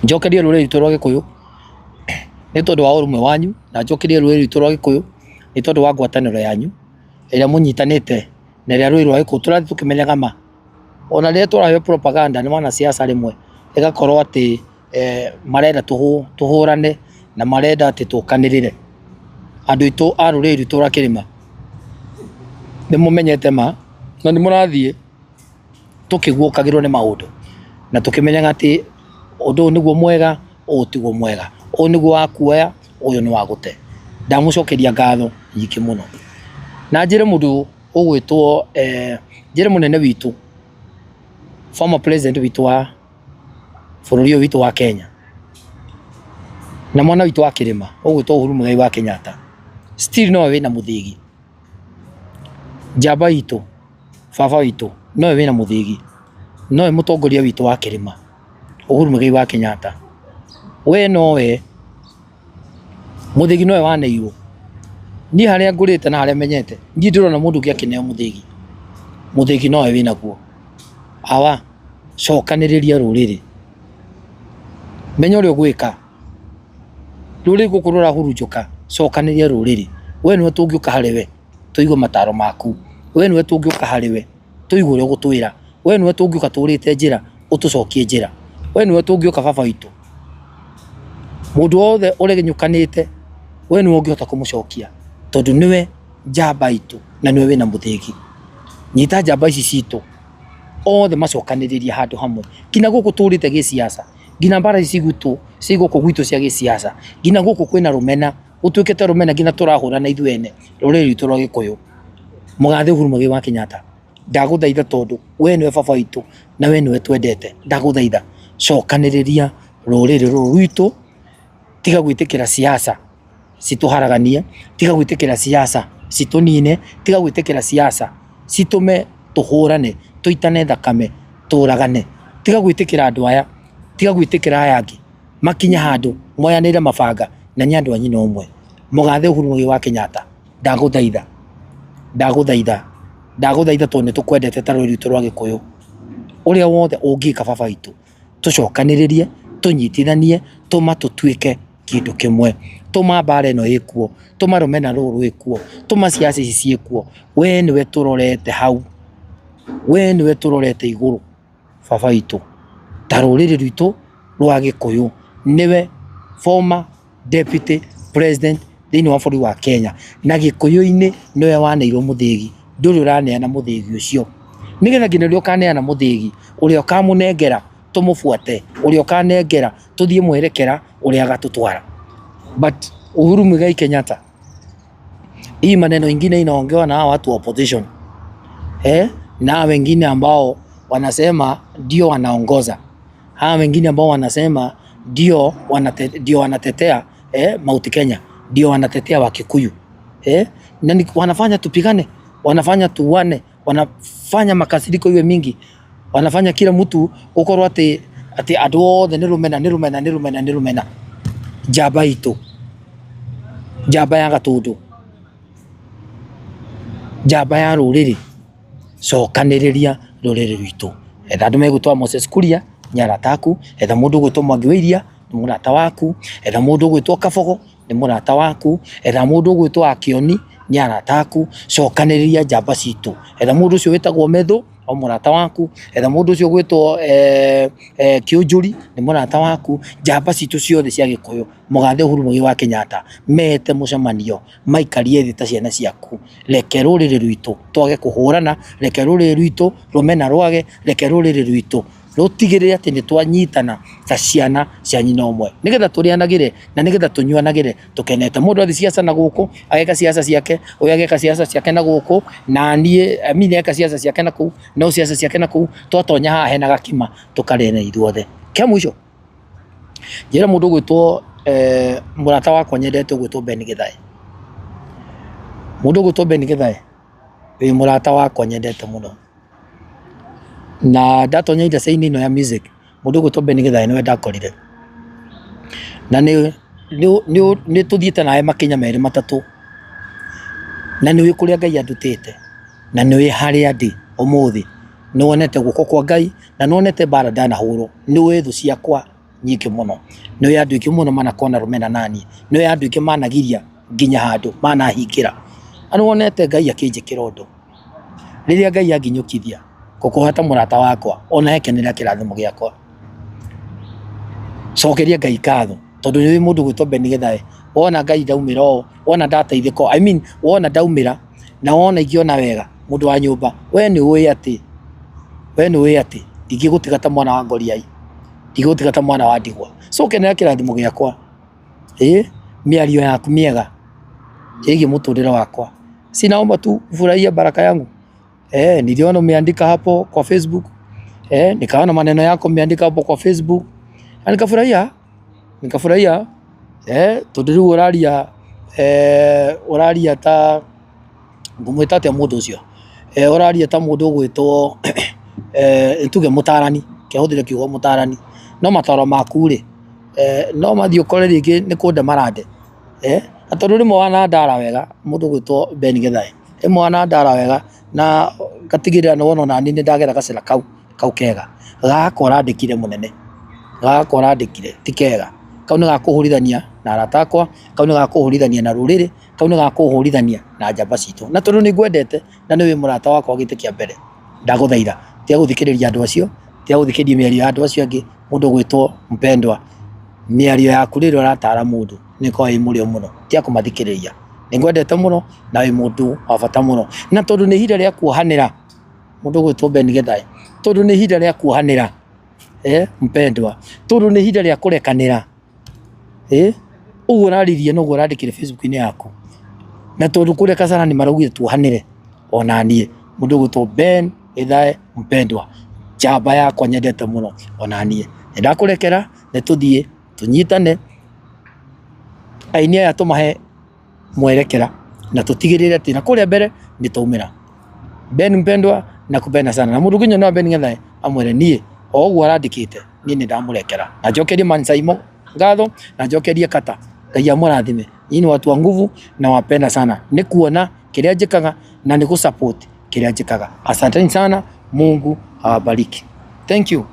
njokerie rũrĩrĩ rwitũ rwa Gĩkũyũ nĩ tondũ wa ũrũmwe wanyu, na njokerie rũrĩrĩ rwitũ rwa Gĩkũyũ nĩ tondũ wa ngwatanĩro yanyu ĩrĩa mũnyitanĩte na ĩrĩa rũrĩrĩ rwa Gĩkũyũ tũrathiĩ tũkĩmenyaga ma. Ona rĩrĩa tũraheo propaganda nĩ wanasiasa rĩmwe ĩgakorwo atĩ marenda tũhũrane na marenda atĩ tũkanĩrĩre. Andũ aitũ a rũrĩrĩ rwitũ rwa Kĩrĩma nĩ mũmenyete ma na nĩ mũrathiĩ tũkĩguũkagĩrwo nĩ maũndũ na tũkĩmenyaga atĩ ũndũ ũyũ nĩguo mwega, ũyũ tiguo mwega, ũyũ nĩguo wa kuoya, ũyũ nĩ wa gũte. Ndamũcokeria ngatho nyingĩ mũno na njĩre mũndũ ũgwĩtwo njĩre mũnene witũ former president witũ wa bũrũri ũyũ witũ wa Kenya na mwana witũ wa Kĩrĩma ũgwĩtwo Uhuru Muigai wa Kenyatta, still nowe wĩna mũthĩgi. Njamba itũ, baba witũ, nowe wĩna mũthĩgi, nowe mũtongoria witũ wa Kĩrĩma Uhuru Muigai wa Kenyatta. We nowe mũthĩgi nowe waneirwo. Niĩ harĩa ngũrĩte na harĩa menyete niĩ ndĩrona mũndũ ũngĩ akĩneo mũthĩgi. Mũthĩgi nowe wĩnaguo. Awa cokanĩrĩria rũrĩrĩ, menya ũrĩa ũgwĩka. Rũrĩrĩ gũkũ rũrahurunjũka, cokanĩrĩria rũrĩrĩ. We nĩwe tũngĩũka harĩ we tũigue mataro maku, we nĩwe tũngĩũka harĩ we tũigue ũrĩa ũgũtwĩra, we nĩwe tũngĩũka tũrĩte njĩra ũtũcokie njĩra, we nĩwe tũngĩũka baba witũ. Mũndũ wothe ũregenyũkanĩte we nĩwe ũngĩhota kũmũcokia tondũ nĩwe njamba itũ na nĩwe wĩna mũthĩgi. Nyita njamba ici citũ othe macokanĩrĩria handũ hamwe, nginya gũkũ tũrĩte gĩsiasa, nginya mbara ici gwitũ cigũkũ gwitũ cia gĩsiasa, nginya gũkũ kwĩna rũmena, gũtuĩkĩte rũmena nginya tũrahũrana ithuĩ ene rũrĩrĩ rwitũ rwa Gĩkũyũ. Mũgathe Uhuru Muigai wa Kenyatta, ndagũthaitha tondũ we nĩwe baba witũ na we nĩwe twendete, ndagũthaitha cokanĩrĩria rũrĩrĩ rũrũ rwitũ. Tiga gwĩtĩkĩra siasa citũharaganie, tiga gwĩtĩkĩra siasa citũnine, tiga gwĩtĩkĩra siasa citũme tũhũrane, tũitane thakame, tũragane. Tiga gwĩtĩkĩra andũ aya, tiga gwĩtĩkĩra aya angĩ makinya handũ moyanĩre mabanga na nĩ andũ a nyina ũmwe. Mũgathe Uhuru Muigai wa Kenyatta, ndagũthaitha tondũ nĩ tũkwendete ta rũrĩrĩ rwitũ rwa Gĩkũyũ. Ũrĩa wothe ũngĩka baba witũ, tũcokanĩrĩrie, tũnyitithanie, tũma tũtuĩke kĩndũ kĩmwe. Tũma mbara ĩno ĩkuo, tũma rũmena rũrũ rwĩkuo, tũma siasa ici ciĩkuo. We nĩwe tũrorete hau, we nĩwe tũrorete igũrũ baba witũ. Ta rũrĩrĩ rwitũ rwa Gĩkũyũ, nĩwe former deputy president thĩinĩ wa bũrũri wa Kenya, na Gĩkũyũ-inĩ nĩwe waneirwo mũthĩgi. Ndũrĩ ũraneana mũthĩgi ũcio, nĩgetha nginya ũrĩa ũkaneana mũthĩgi, ũrĩa ũkamũnengera tũmũbuate, ũrĩa ũkanengera tũthiĩ mwerekera ũrĩa agatũtwara. But Uhuru Muigai Kenyatta, hii maneno ingine inaongewa na hawa watu wa opposition na wengine ambao wanasema ndio wanaongoza, hawa wengine ambao wanasema ndio wanatetea Mount Kenya, ndio wanatetea Wakikuyu, na wanafanya tupigane, wanafanya tuwane, wanafanya makasiriko iwe mingi, wanafanya kila mtu ukorwo ati andũ othe nĩ rũmena. Njamba itũ, njamba ya Gatũndũ, njamba ya rũrĩrĩ, cokanĩrĩria rũrĩrĩ rwitũ. Etha andũ megũtwa Moses Kuria nĩ arata aku, etha mũndũ ũgwĩtwo Mwangi wa Iria nĩ mũrata waku, etha mũndũ ũgwĩtwo Kabogo nĩ mũrata waku, etha mũndũ ũgwĩtwo Akioni nĩ arata aku. Cokanĩrĩria njamba citũ, etha mũndũ ũcio wĩtagwo Methũ o mũrata waku, etha mũndũ ũcio gwĩtwo Kĩũnjũri nĩ mũrata waku. Njamba citũ ciothe cia Gĩkũyũ, Mũgathe Uhuru Muigai wa Kenyatta, mete mũcemanio, maikarie thĩ ta ciana ciaku. Reke rũrĩrĩ rwitũ twage kũhũrana, reke rũrĩrĩ rwitũ rũmena rwage, reke rũrĩrĩ rwitũ rũtigĩrĩre atĩ nĩ twanyitana ta ciana cia nyina ũmwe, nĩgetha tũrĩanagĩre na nĩgetha tũnyuanagĩre tũkenete. Mũndũ athiĩ siasa na gũkũ ageka siasa ciake, ũyũ ageka siasa ciake na gũkũ, na niĩ mimi eka siasa ciake na kũu, no siasa ciake na kũu, twatonya haha hena gakima tũkarĩane ithuothe. Kĩa mũico njĩra mũndũ ũgwĩtwo mũrata wakwa nyendete ũgwĩtwo Ben Gĩthai. Mũndũ ũgwĩtwo Ben Gĩthai wĩ mũrata wakwa nyendete mũno, na ndatonya industry-inĩ ĩno ya music, mũndũ ũgwĩtwo Ben Gĩthai nĩwe ndakorire, na nĩ tũthiĩte nawe makinya merĩ matatũ, na nĩwĩ kũrĩa Ngai andutĩte, na nĩwĩ harĩa ndĩ ũmũthĩ. Nĩwonete guoko kwa Ngai, na nĩwonete mbara ndanahũrwo, nĩwĩ thũ ciakwa nyike muno no andu iki muno mana kona rumena nani no andu iki managiria nginya handu mana hingira anu wonete Ngai akinjikira undu riria Ngai anginyukithia kukuhata murata wakwa ona hekenera kirathimo giakwa cokeria Ngai katho tondu ni mundu gwitwo Beni Githae wona Ngai ndaumira o wona ndateithiko wona ndaumira na wona ingiona wega mundu wa nyumba we ni uwi ati ndingigutiga mwana wa Ngoriai ndigutiga mwana wa Ndigwa cokenera kirathimo giakwa miario yaku miega igi muturire wakwa sinaomba tu furahia baraka yangu niliona umeandika hapo kwa Facebook nikaona maneno yako umeandika hapo kwa Facebook na nikafurahia tondu uraria ta ngumwita tia mundu ucio uraria ta mundu gwitwo tuge mutarani kihuthire kiugo mutarani no mataro maku ri no mathio kore ringi ni kunda marande atondu rimwe wana ndara wega mundu gwitwo Beni Githae rimwe wana ndara wega na gatigirira no wona nani ni ndagera gacira kau kega gakora ndikire munene gakora ndikire tikega kau ni gakuhurithania na aratakwa kau ni gakuhurithania na ruriri kau ni gakuhurithania na njamba citu na tondu ni ngwendete na ni wi murata wakwa gite kia mbere ndaguthaira tia guthikiriria andu acio tia guthikiriria miario ya andu acio angi mundu gwitwo Mpendwa miario yaku riri uratara mundu ni ko i murio muno tia kumathikiriria ni ngwendete muno na wi mundu wa bata muno na tondu ni ihinda ria kuohanira mundu gwitwo Beni Githae tondu ni ihinda ria kuohanira Mpendwa tondu ni ihinda ria kurekanira uguo uraririe no urandikire Facebook-ini yaku na tondu kureka sana ni maraugire tuohanire ona nie mundu gwitwo Beni Githae Mpendwa njamba yakwa nyendete muno ona nie ndakurekera ne tuthie tunyitane aini aya tumahe mwerekera na tutigirire ati na kuria mbere ni taumira Beni Mpendwa nakupenda sana na mundu kinyo na Beni Githae amwere nie oguo arandikite nie ni ndamurekera na njokerie Mansaimo ngatho na njokerie Kata Ngai amurathime ni watu wa nguvu na wapenda sana ni kuona kiria njikaga na ni kusupport kiria njikaga asanteni sana Mungu awabariki thank you